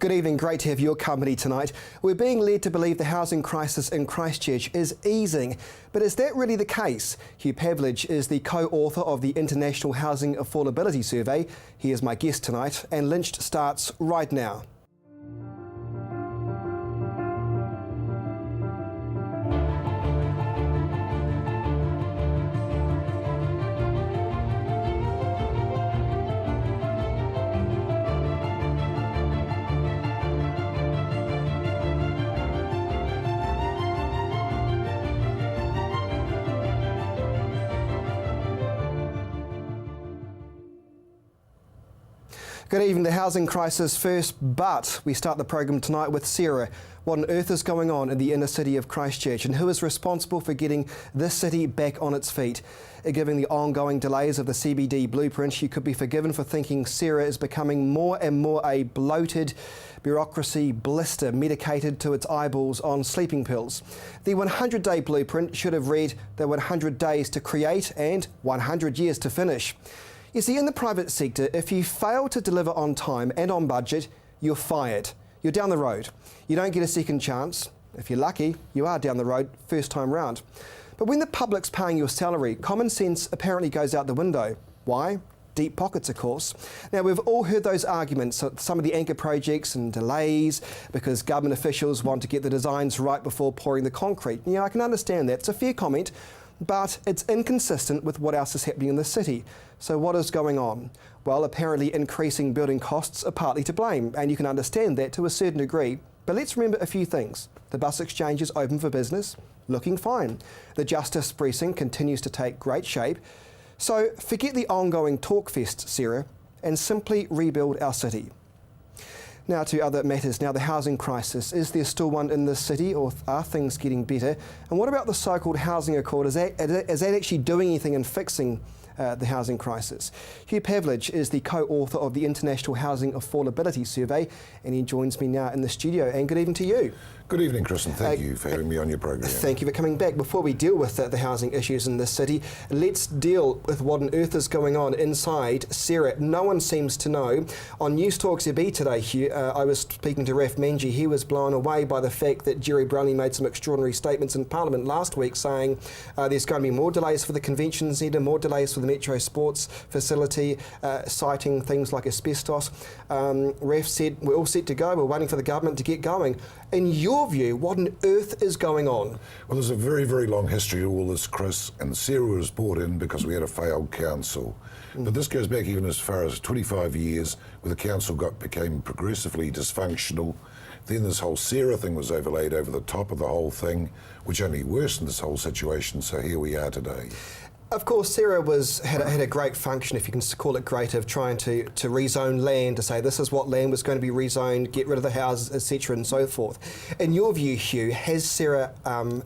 Good evening, great to have your company tonight. We're being led to believe the housing crisis in Christchurch is easing, but is that really the case? Hugh Pavlich is the co-author of the International Housing Affordability Survey. He is my guest tonight, and Lynched starts right now. Good evening, the housing crisis first, but we start the program tonight with Sarah. What on earth is going on in the inner city of Christchurch, and who is responsible for getting this city back on its feet? Given the ongoing delays of the CBD blueprint, she could be forgiven for thinking Sarah is becoming more and more a bloated bureaucracy blister medicated to its eyeballs on sleeping pills. The 100-day blueprint should have read the 100 days to create and 100 years to finish. You see, in the private sector, if you fail to deliver on time and on budget, you're fired. You're down the road. You don't get a second chance. If you're lucky, you are down the road first time round. But when the public's paying your salary, common sense apparently goes out the window. Why? Deep pockets, of course. Now, we've all heard those arguments, some of the anchor projects and delays because government officials want to get the designs right before pouring the concrete. Yeah, I can understand that. It's a fair comment, but it's inconsistent with what else is happening in the city. So what is going on? Well, apparently increasing building costs are partly to blame, and you can understand that to a certain degree. But let's remember a few things. The bus exchange is open for business, looking fine. The Justice Precinct continues to take great shape. So forget the ongoing talk fest, Sarah, and simply rebuild our city. Now to other matters. Now the housing crisis. Is there still one in this city, or are things getting better? And what about the so-called housing accord? Is that actually doing anything in fixing the housing crisis? Hugh Pavlich is the co-author of the International Housing Affordability Survey, and he joins me now in the studio. And good evening to you. Good evening, Chris, and thank you for having me on your program. Thank you for coming back. Before we deal with the housing issues in this city, let's deal with what on earth is going on inside Sarah. No one seems to know. On News Talk ZB today, Hugh, I was speaking to Raf Manji. He was blown away by the fact that Jerry Brownlee made some extraordinary statements in Parliament last week saying there's going to be more delays for the convention centre, more delays for the Metro Sports facility, citing things like asbestos. Raf said, we're all set to go, we're waiting for the government to get going. In your view, what on earth is going on? Well, there's a very, very long history to all this, Chris, and Sarah was brought in because we had a failed council. But this goes back even as far as 25 years, where the council became progressively dysfunctional. Then this whole Sarah thing was overlaid over the top of the whole thing, which only worsened this whole situation, so here we are today. Of course, Sarah had a great function, if you can call it great, of trying to rezone land, to say this is what land was going to be rezoned, get rid of the houses, etc. and so forth. In your view, Hugh, has Sarah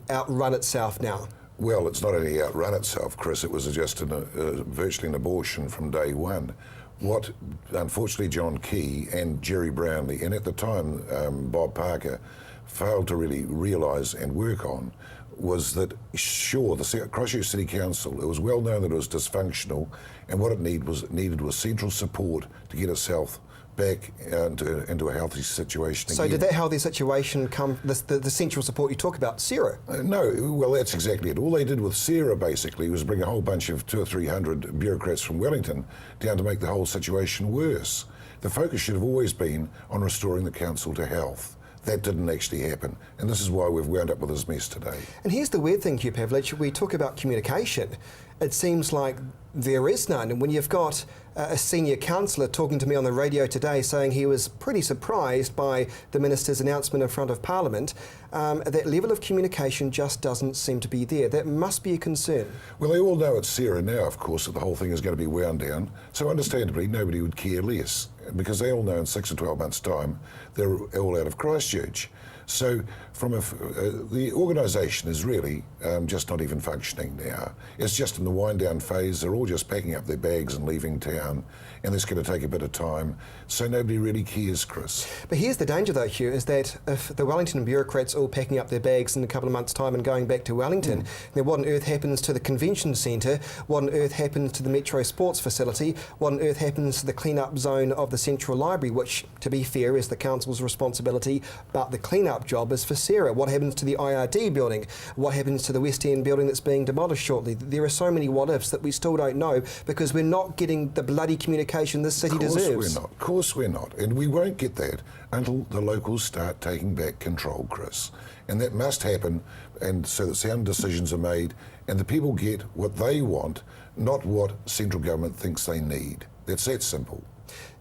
outrun itself now? Well, it's not only outrun itself, Chris, it was just virtually an abortion from day one. What, unfortunately, John Key and Jerry Brownlee, and at the time Bob Parker, failed to really realise and work on was that, sure, the Christchurch City Council, it was well known that it was dysfunctional, and what it needed was central support to get itself back into a healthy situation so again. Did that healthy situation come, the central support you talk about, Sarah? No, well, that's exactly it. All they did with Sarah, basically, was bring a whole bunch of 200 or 300 bureaucrats from Wellington down to make the whole situation worse. The focus should have always been on restoring the council to health. That didn't actually happen, and this is why we've wound up with this mess today. And here's the weird thing, Hugh Pavlich, we talk about communication. It seems like there is none, and when you've got a senior councillor talking to me on the radio today saying he was pretty surprised by the minister's announcement in front of Parliament, that level of communication just doesn't seem to be there. That must be a concern. Well, they all know it's Sarah now, of course, that the whole thing is going to be wound down, so understandably nobody would care less, because they all know in 6 or 12 months' time they're all out of Christchurch. So from the organisation is really just not even functioning now. It's just in the wind-down phase. They're all just packing up their bags and leaving town, and it's going to take a bit of time. So nobody really cares, Chris. But here's the danger, though, Hugh, is that if the Wellington bureaucrats all packing up their bags in a couple of months' time and going back to Wellington, then what on earth happens to the convention centre? What on earth happens to the Metro Sports facility? What on earth happens to the clean-up zone of the Central Library, which, to be fair, is the council's responsibility, but the clean-up job is for Sarah. What happens to the IRD building? What happens to the West End building that's being demolished shortly? There are so many what-ifs that we still don't know because we're not getting the bloody communication this city deserves. Of course we're not. And we won't get that until the locals start taking back control, Chris. And that must happen, and so that sound decisions are made and the people get what they want, not what central government thinks they need. That's that simple.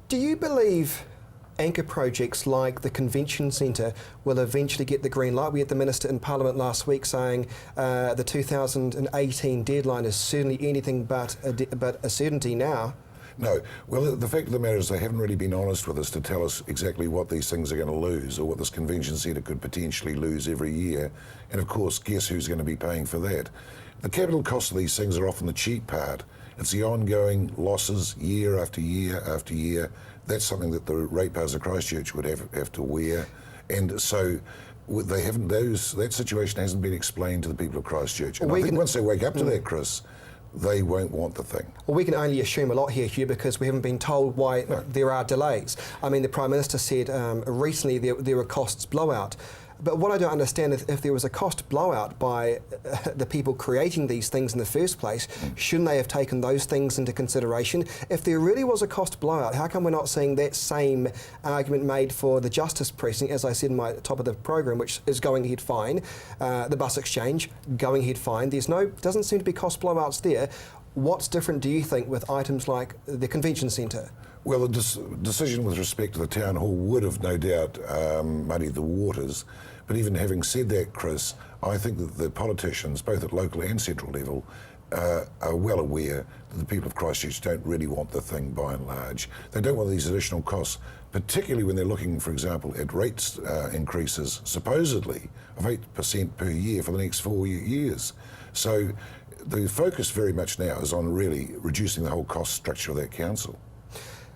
Do you believe anchor projects like the Convention Centre will eventually get the green light? We had the Minister in Parliament last week saying the 2018 deadline is certainly anything but a certainty now. No. Well, the fact of the matter is they haven't really been honest with us to tell us exactly what these things are going to lose or what this convention centre could potentially lose every year. And of course, guess who's going to be paying for that? The capital costs of these things are often the cheap part. It's the ongoing losses year after year after year. That's something that the ratepayers of Christchurch would have to wear. And so they haven't, that situation hasn't been explained to the people of Christchurch. And I think once they wake up to that, Chris, they won't want the thing. Well, we can only assume a lot here, Hugh, because we haven't been told why there are delays. I mean, the Prime Minister said recently there were costs blowout. But what I don't understand is if there was a cost blowout by the people creating these things in the first place, shouldn't they have taken those things into consideration? If there really was a cost blowout, how come we're not seeing that same argument made for the Justice Precinct, as I said in my top of the program, which is going ahead fine, the bus exchange, going ahead fine. Doesn't seem to be cost blowouts there. What's different, do you think, with items like the Convention Centre? Well, the decision with respect to the town hall would have no doubt muddied the waters. But even having said that, Chris, I think that the politicians, both at local and central level, are well aware that the people of Christchurch don't really want the thing by and large. They don't want these additional costs, particularly when they're looking, for example, at rates increases, supposedly, of 8% per year for the next 4 years. So the focus very much now is on really reducing the whole cost structure of that council.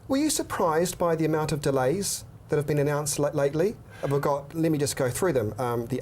Were you surprised by the amount of delays that have been announced lately? Let me just go through them. The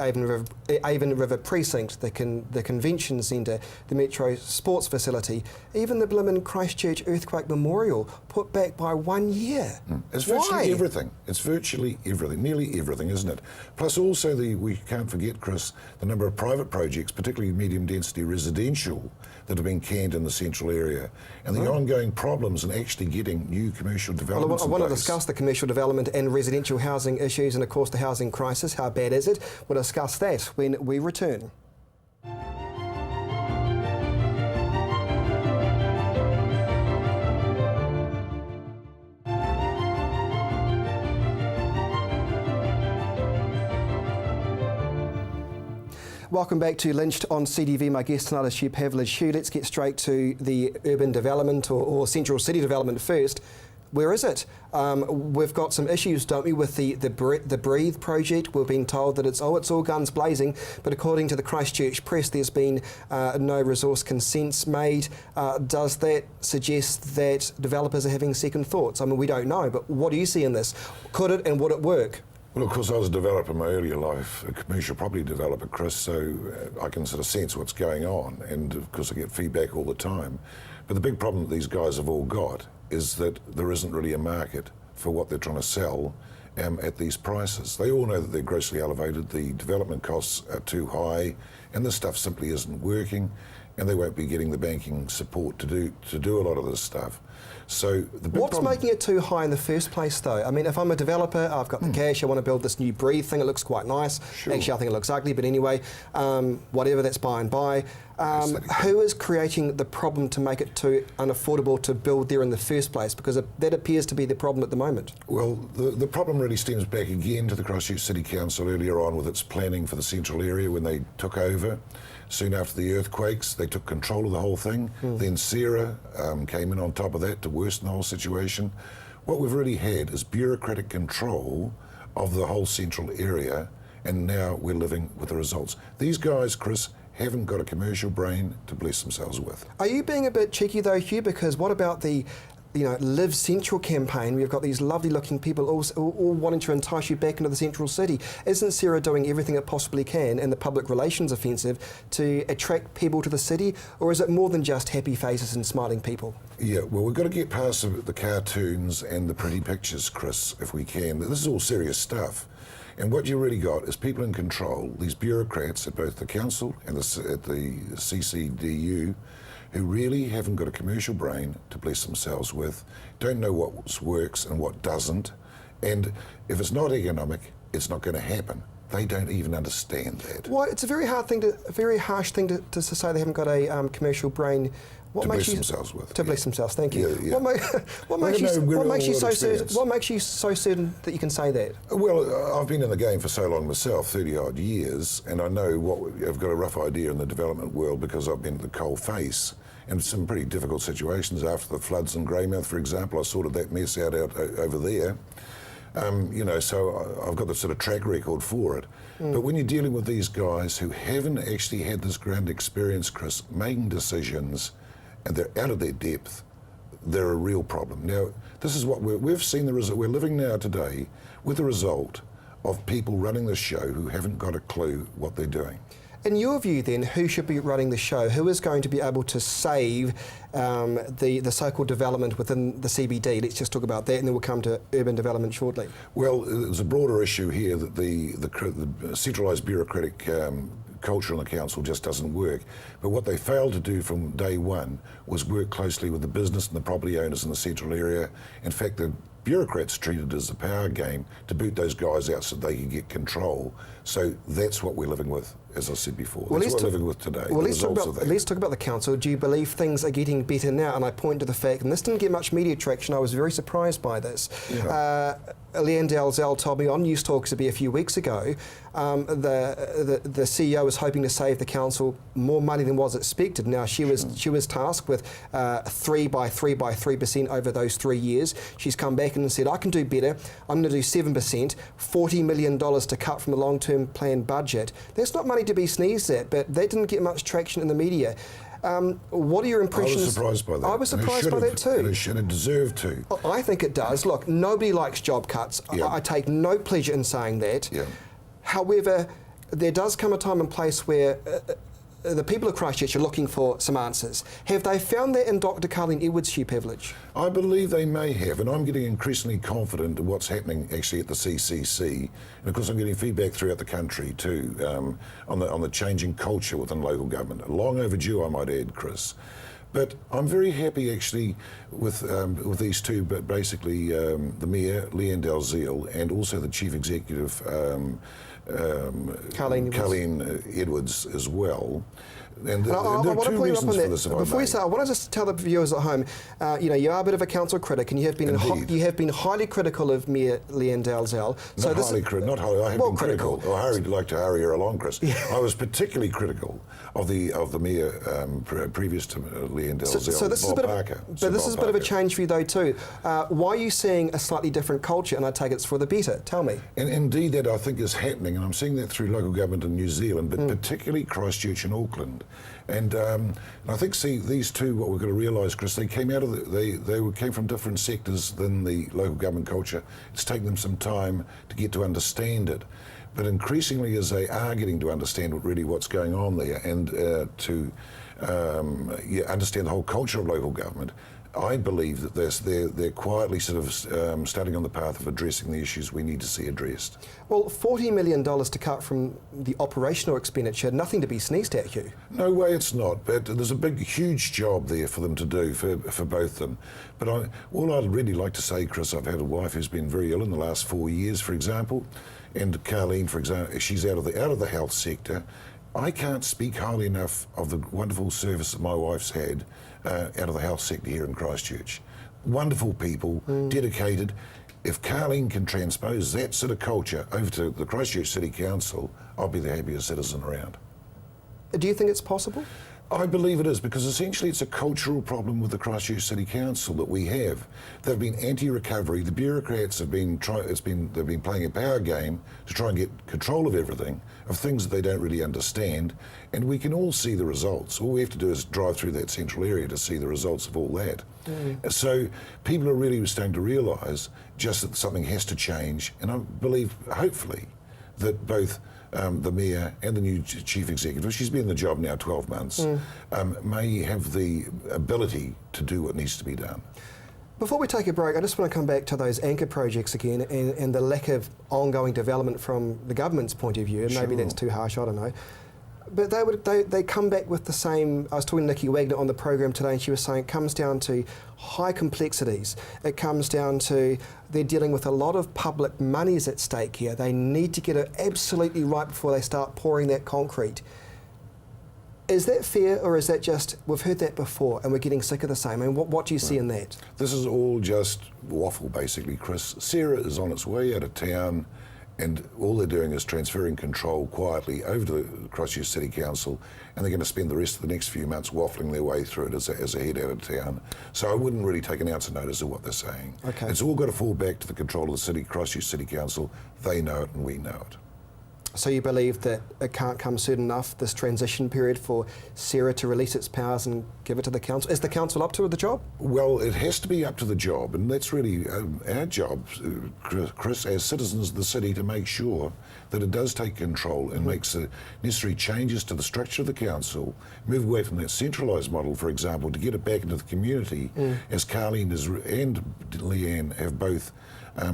Avon River Precinct, the Convention Centre, the Metro Sports Facility, even the Blimmin Christchurch Earthquake Memorial put back by 1 year. It's virtually everything. It's virtually everything, nearly everything, isn't it? Plus also, we can't forget, Chris, the number of private projects, particularly medium density residential, that have been canned in the central area, and the ongoing problems in actually getting new commercial developments. I want to discuss the commercial development and residential housing issues, and of course the housing crisis. How bad is it? We'll discuss that when we return. Welcome back to Lynched on CTV. My guest tonight is Hugh Pavlich. Hugh, let's get straight to the urban development or central city development first. Where is it? We've got some issues, don't we, with the Breathe project. We've been told that it's all guns blazing, but according to the Christchurch Press, there's been no resource consents made. Does that suggest that developers are having second thoughts? I mean, we don't know, but what do you see in this? Could it and would it work? Well, of course, I was a developer in my earlier life, a commercial property developer, Chris, so I can sort of sense what's going on, and of course I get feedback all the time. But the big problem that these guys have all got is that there isn't really a market for what they're trying to sell at these prices. They all know that they're grossly elevated, the development costs are too high, and this stuff simply isn't working, and they won't be getting the banking support to do a lot of this stuff. So what's making it too high in the first place, though? I mean, if I'm a developer, I've got the cash, I want to build this new Breathe thing, it looks quite nice. Sure. Actually, I think it looks ugly, but anyway, whatever, that's by and by. Who is creating the problem to make it too unaffordable to build there in the first place? Because that appears to be the problem at the moment. Well, the problem really stems back again to the Christchurch City Council earlier on with its planning for the central area when they took over. Soon after the earthquakes, they took control of the whole thing. Then Sarah came in on top of that to worsen the whole situation. What we've really had is bureaucratic control of the whole central area, and now we're living with the results. These guys, Chris, haven't got a commercial brain to bless themselves with. Are you being a bit cheeky though, Hugh? Because what about the Live Central campaign. We've got these lovely looking people all wanting to entice you back into the central city. Isn't Sarah doing everything it possibly can in the public relations offensive to attract people to the city, or is it more than just happy faces and smiling people? Yeah, well, we've got to get past the cartoons and the pretty pictures, Chris, if we can. This is all serious stuff. And what you really got is people in control, these bureaucrats at both the council and at the CCDU, who really haven't got a commercial brain to bless themselves with, don't know what works and what doesn't, and if it's not economic, it's not going to happen. They don't even understand that. Well, it's a very harsh thing to say they haven't got a commercial brain. To bless themselves with. To bless themselves, thank you. Yeah. What makes you so certain that you can say that? Well, I've been in the game for so long myself, 30 odd years, and I know I've got a rough idea in the development world because I've been at the coal face in some pretty difficult situations after the floods in Greymouth, for example. I sorted that mess out over there. So I've got the sort of track record for it. But when you're dealing with these guys who haven't actually had this ground experience, Chris, making decisions, and they're out of their depth, they're a real problem. Now, this is what we've seen the result. We're living now today with the result of people running the show who haven't got a clue what they're doing. In your view, then, who should be running the show? Who is going to be able to save the so-called development within the CBD? Let's just talk about that, and then we'll come to urban development shortly. Well, there's a broader issue here that the centralised bureaucratic culture in the council just doesn't work. But what they failed to do from day one was work closely with the business and the property owners in the central area. In fact, the bureaucrats treated it as a power game to boot those guys out so they could get control. So that's what we're living with, as I said before. Well, that's what we're living with today. Well, let's talk about the council. Do you believe things are getting better now? And I point to the fact, and this didn't get much media traction, I was very surprised by this. Yeah. Leanne Dalzell told me on News Talks a few weeks ago, the CEO was hoping to save the council more money than was expected. Now she was tasked with 3% over those 3 years. She's come back and said, I can do better. I'm going to do 7%, $40 million to cut from the long-term plan budget. That's not money to be sneezed at, but that didn't get much traction in the media. What are your impressions? I was surprised by that. I was surprised by that too. And it should have deserved to. I think it does. Look, nobody likes job cuts. Yeah. I take no pleasure in saying that. Yeah. However, there does come a time and place where the people of Christchurch are looking for some answers. Have they found that in Dr. Carleen Edwards, Hugh Pavlich? I believe they may have, and I'm getting increasingly confident in what's happening actually at the CCC. And of course I'm getting feedback throughout the country too on the changing culture within local government. Long overdue, I might add, Chris. But I'm very happy actually with these two, but basically the Mayor, Leanne Dalzell, and also the Chief Executive, Carleen Edwards as well. And there are two reasons for this. Before you start, I want to just tell the viewers at home, you are a bit of a council critic, and you have been highly critical of Mayor Leanne Dalzell. Not highly. I have been critical. I hurried like to hurry her along, Chris. Yeah. I was particularly critical of the Mayor previous to Leanne Dalzell. So this is a bit of a change for you though too. Why are you seeing a slightly different culture? And I take it's for the better. Tell me. And indeed, that I think is happening, and I'm seeing that through local government in New Zealand, but particularly Christchurch and Auckland. And I think, these two, what we've got to realise, Chris, they came out of they came from different sectors than the local government culture. It's taken them some time to get to understand it. But increasingly, as they are getting to understand what's going on there and to understand the whole culture of local government, I believe that they're quietly sort of starting on the path of addressing the issues we need to see addressed. Well, $40 million to cut from the operational expenditure, nothing to be sneezed at, Hugh. No way it's not, but there's a huge job there for them to do, for both of them. But all I'd really like to say, Chris, I've had a wife who's been very ill in the last 4 years, for example, and Carleen, for example, she's out of the health sector. I can't speak highly enough of the wonderful service that my wife's had out of the health sector here in Christchurch. Wonderful people, dedicated. If Carleen can transpose that sort of culture over to the Christchurch City Council, I'll be the happiest citizen around. Do you think it's possible? I believe it is, because essentially it's a cultural problem with the Christchurch City Council that we have. They've been anti-recovery. The bureaucrats have been they've been playing a power game to try and get control of everything, of things that they don't really understand, and we can all see the results. All we have to do is drive through that central area to see the results of all that. So people are really starting to realise just that something has to change, and I believe, hopefully, that both the Mayor and the new Chief Executive, she's been in the job now 12 months, may have the ability to do what needs to be done. Before we take a break, I just want to come back to those anchor projects again and the lack of ongoing development from the government's point of view. And maybe that's too harsh, I don't know. But they come back with the same. I was talking to Nikki Wagner on the program today, and she was saying it comes down to high complexities. It comes down to they're dealing with a lot of public monies at stake here. They need to get it absolutely right before they start pouring that concrete. Is that fair, or is that just, we've heard that before and we're getting sick of the same? I mean, what do you see in that? This is all just waffle, basically, Chris. Sarah is on its way out of town, and all they're doing is transferring control quietly over to the Christchurch City Council, and they're going to spend the rest of the next few months waffling their way through it as they head out of town. So I wouldn't really take an ounce of notice of what they're saying. Okay. It's all got to fall back to the control of the Christchurch City Council. They know it and we know it. So you believe that it can't come soon enough, this transition period, for Sarah to release its powers and give it to the council? Is the council up to the job? Well, it has to be up to the job, and that's really our job, Chris, as citizens of the city, to make sure that it does take control and makes the necessary changes to the structure of the council, move away from that centralised model, for example, to get it back into the community, as Carleen and Leanne have both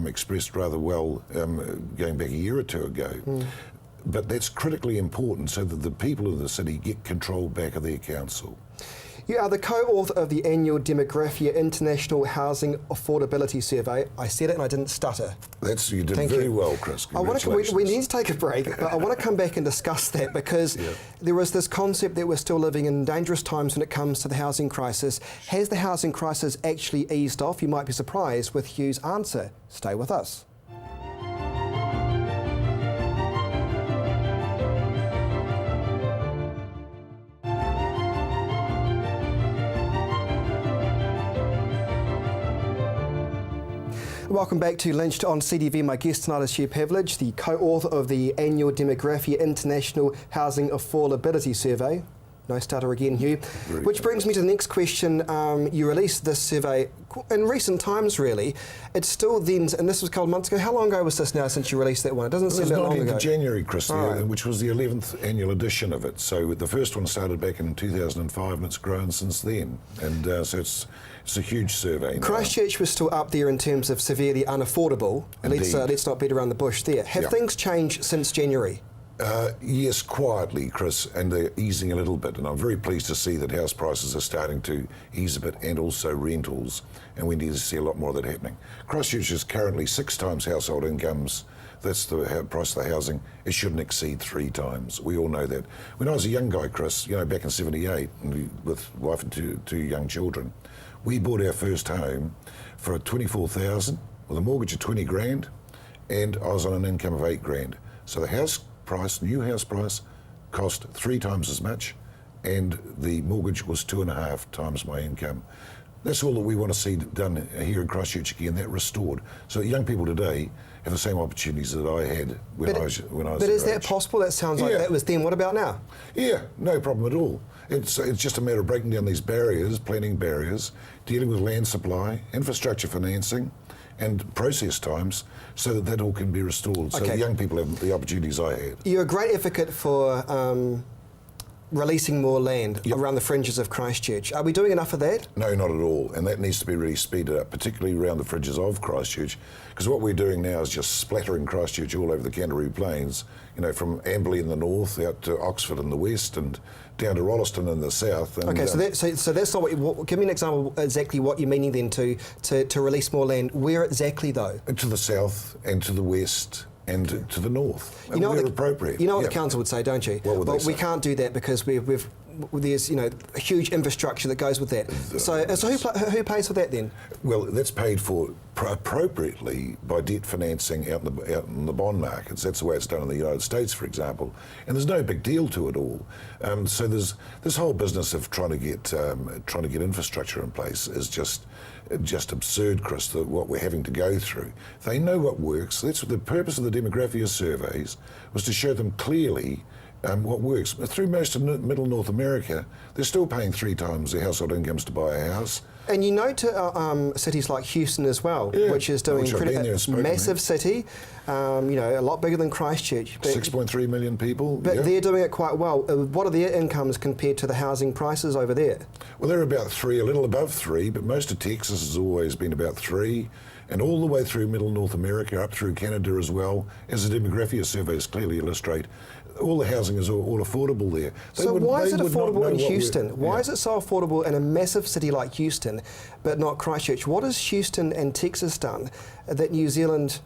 expressed rather well going back a year or two ago. But that's critically important so that the people of the city get control back of their council. You are the co-author of the annual Demographia International Housing Affordability Survey. I said it and I didn't stutter. You did very well, Chris. We need to take a break, but I want to come back and discuss that, because there was this concept that we're still living in dangerous times when it comes to the housing crisis. Has the housing crisis actually eased off? You might be surprised with Hugh's answer. Stay with us. Welcome back to Lynched on CTV. My guest tonight is Hugh Pavlich, the co-author of the annual Demographia International Housing Affordability Survey. No stutter again, Hugh. Which brings me to the next question. You released this survey in recent times, really. It's still then, and this was a couple of months ago. How long ago was this now since you released that one? It doesn't seem that long ago. It was 19th of January, Chris, which was the 11th annual edition of it. So the first one started back in 2005, and it's grown since then. And so it's a huge survey now. Christchurch was still up there in terms of severely unaffordable. And let's not beat around the bush there. Have things changed since January? Yes, quietly, Chris, and they're easing a little bit, and I'm very pleased to see that house prices are starting to ease a bit, and also rentals, and we need to see a lot more of that happening. Christchurch is currently 6 times household incomes. That's the price of the housing. It shouldn't exceed 3 times. We all know that. When I was a young guy, Chris, back in '78, with wife and two young children, we bought our first home for $24,000 with a mortgage of 20 grand, and I was on an income of 8 grand. So the new house price cost 3 times as much, and the mortgage was 2.5 times my income. That's all that we want to see done here in Christchurch again, that restored. So young people today have the same opportunities that I had when I was But is that possible? That sounds like that was then. What about now? Yeah, no problem at all. It's just a matter of breaking down these barriers, planning barriers, dealing with land supply, infrastructure financing, and process times, so that all can be restored, so that young people have the opportunities I had. You're a great advocate for releasing more land around the fringes of Christchurch. Are we doing enough of that? No, not at all, and that needs to be really speeded up, particularly around the fringes of Christchurch, because what we're doing now is just splattering Christchurch all over the Canterbury Plains, from Amberley in the north out to Oxford in the west and down to Rolleston in the south. And, okay, so that's not what. Give me an example exactly what you're meaning then to release more land. Where exactly though? To the south and to the west and to the north. Where appropriate. You know what the council would say, don't you? What would they say? We can't do that because we've there's a huge infrastructure that goes with that. So who pays for that then? Well, that's paid for appropriately by debt financing out in the bond markets. That's the way it's done in the United States, for example. And there's no big deal to it all. So there's this whole business of trying to get infrastructure in place is just absurd, Chris, what we're having to go through. They know what works. That's what the purpose of the demographic surveys was, to show them clearly what works. Through most of middle North America, they're still paying 3 times their household incomes to buy a house. And you know to cities like Houston as well, which is doing massive city, a lot bigger than Christchurch. 6.3 million people. But they're doing it quite well. What are their incomes compared to the housing prices over there? Well, they're about 3, a little above 3, but most of Texas has always been about 3. And all the way through middle North America, up through Canada as well, as the demographic surveys clearly illustrate, all the housing is all affordable there. So why is it affordable in Houston? Why is it so affordable in a massive city like Houston, but not Christchurch? What has Houston and Texas done that New Zealand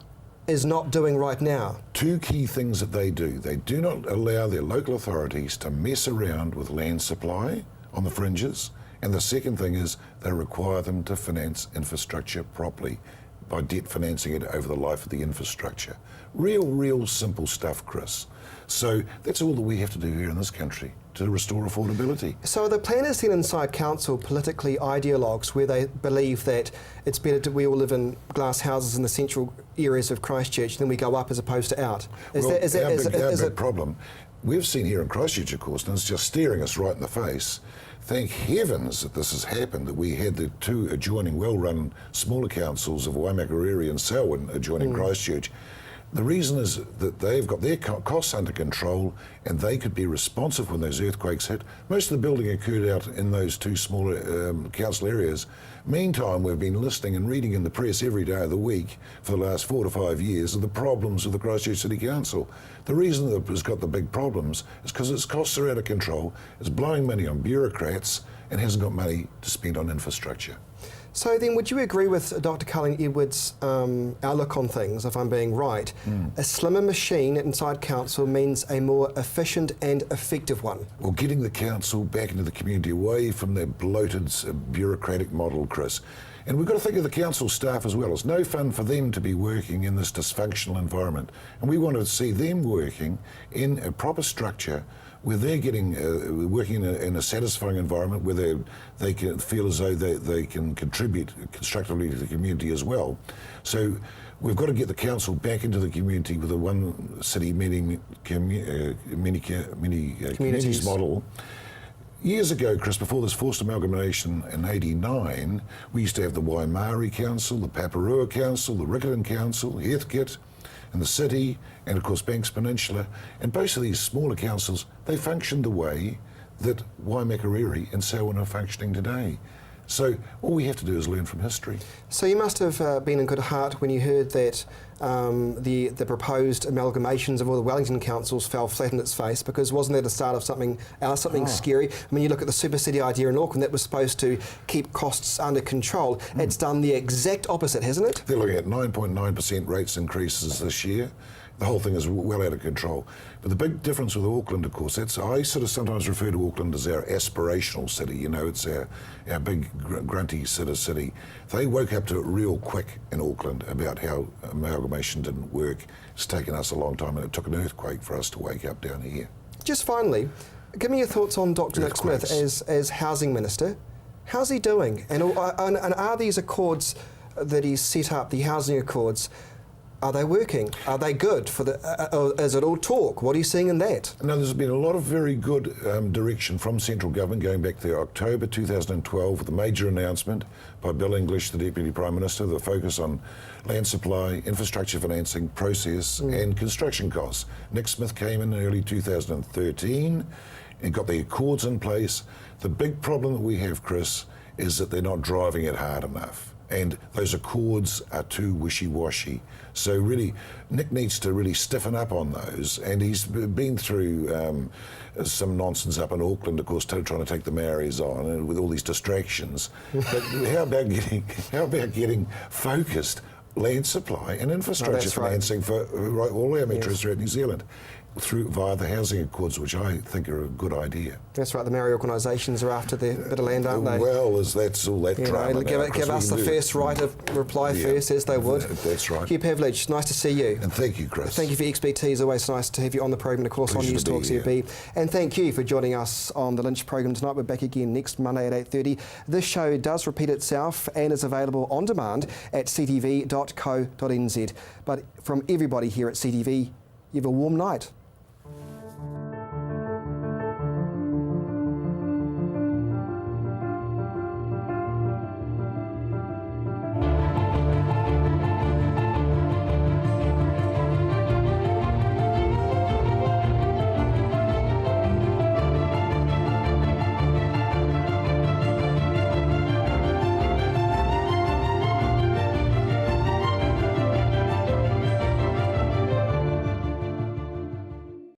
is not doing right now? 2 key things that they do. They do not allow their local authorities to mess around with land supply on the fringes. And the second thing is they require them to finance infrastructure properly by debt financing it over the life of the infrastructure. Real simple stuff, Chris. So that's all that we have to do here in this country to restore affordability. So are the planners then inside council politically ideologues, where they believe that it's better that we all live in glass houses in the central areas of Christchurch than we go up as opposed to out? Is that a problem? We've seen here in Christchurch, of course, and it's just staring us right in the face. Thank heavens that this has happened, that we had the 2 adjoining well-run smaller councils of Waimakariri and Selwyn adjoining Christchurch. The reason is that they've got their costs under control and they could be responsive when those earthquakes hit. Most of the building occurred out in those 2 smaller council areas. Meantime, we've been listening and reading in the press every day of the week for the last 4 to 5 years of the problems of the Christchurch City Council. The reason that it's got the big problems is because its costs are out of control, it's blowing money on bureaucrats and hasn't got money to spend on infrastructure. So then would you agree with Dr. Colleen Edwards' outlook on things, if I'm being right? A slimmer machine inside council means a more efficient and effective one. Well, getting the council back into the community, away from their bloated bureaucratic model, Chris. And we've got to think of the council staff as well. It's no fun for them to be working in this dysfunctional environment. And we want to see them working in a proper structure where they're getting working in a satisfying environment where they can feel as though they can contribute constructively to the community as well. So we've got to get the council back into the community with a one city many communities model. Years ago, Chris, before this forced amalgamation in '89, we used to have the Waimarie Council, the Paparua Council, the Riccarton Council, Heathcote, and the city, and of course Banks Peninsula. And both of these smaller councils, they functioned the way that Waimakariri and Selwyn are functioning today. So all we have to do is learn from history. So you must have been in good heart when you heard that the proposed amalgamations of all the Wellington councils fell flat in its face, because wasn't that the start of something else, something scary? I mean, you look at the super city idea in Auckland that was supposed to keep costs under control. It's done the exact opposite, hasn't it? They're looking at 9.9% rates increases this year. The whole thing is well out of control. But the big difference with Auckland, of course, I sort of sometimes refer to Auckland as our aspirational city. You know, it's our big grunty sort of city. They woke up to it real quick in Auckland about how amalgamation didn't work. It's taken us a long time, and it took an earthquake for us to wake up down here. Just finally, give me your thoughts on Dr. Nick Smith as Housing Minister. How's he doing? And are these accords that he's set up, the housing accords, are they working? Are they good? Or is it all talk? What are you seeing in that? No, there's been a lot of very good direction from central government going back to October 2012 with a major announcement by Bill English, the Deputy Prime Minister, the focus on land supply, infrastructure financing, process and construction costs. Nick Smith came in early 2013 and got the accords in place. The big problem that we have, Chris, is that they're not driving it hard enough. And those accords are too wishy-washy. So really, Nick needs to really stiffen up on those. And he's been through some nonsense up in Auckland, of course, trying to take the Maoris on, and with all these distractions. But how about getting focused land supply and infrastructure financing for all our metros throughout New Zealand? via the housing accords, which I think are a good idea. That's right, the Maori organisations are after the bit of land, aren't they? Well, that's all that drama. Give us the first right of reply first, as they would. That's right. Hugh Pavlich, nice to see you. And thank you, Chris. Thank you for your expertise. Always nice to have you on the programme, of course, on News Talk CFB. And thank you for joining us on the Lynched programme tonight. We're back again next Monday at 8:30. This show does repeat itself and is available on demand at ctv.co.nz. But from everybody here at CTV, you have a warm night.